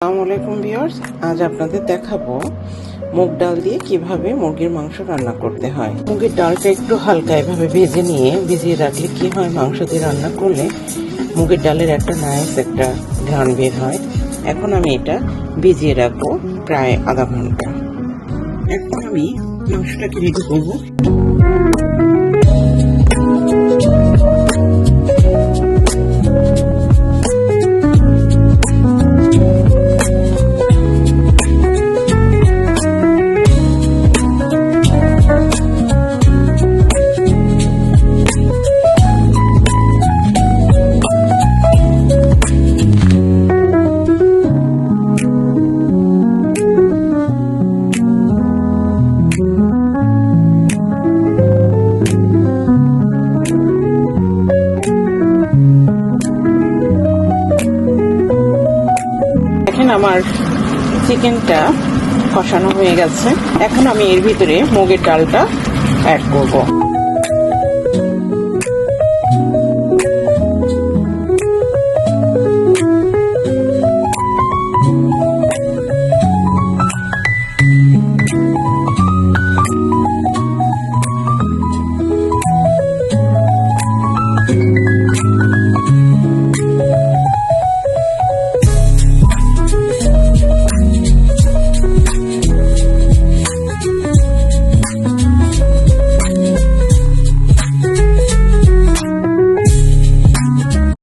আসসালামু আলাইকুম ভিউয়ার্স, আজ আপনাদের দেখাবো মুগ ডাল দিয়ে কিভাবে মুরগির মাংস রান্না করতে হয়। মুগের ডালটা একটু হালকা এভাবে ভেজে নিয়ে ভিজিয়ে রাখলে কি হয়, মাংস দিয়ে রান্না করলে মুগের ডালের একটা নাইস একটা ঘ্রাণ বের হয়। এখন আমি এটা ভিজিয়ে রাখবো প্রায় আধা ঘন্টা। এখন আমি মাংসটাকে রেডি করবো। আমার চিকেনটা কষানো হয়ে গেছে। এখন আমি এর ভিতরে মুগের ডালটা অ্যাড করব।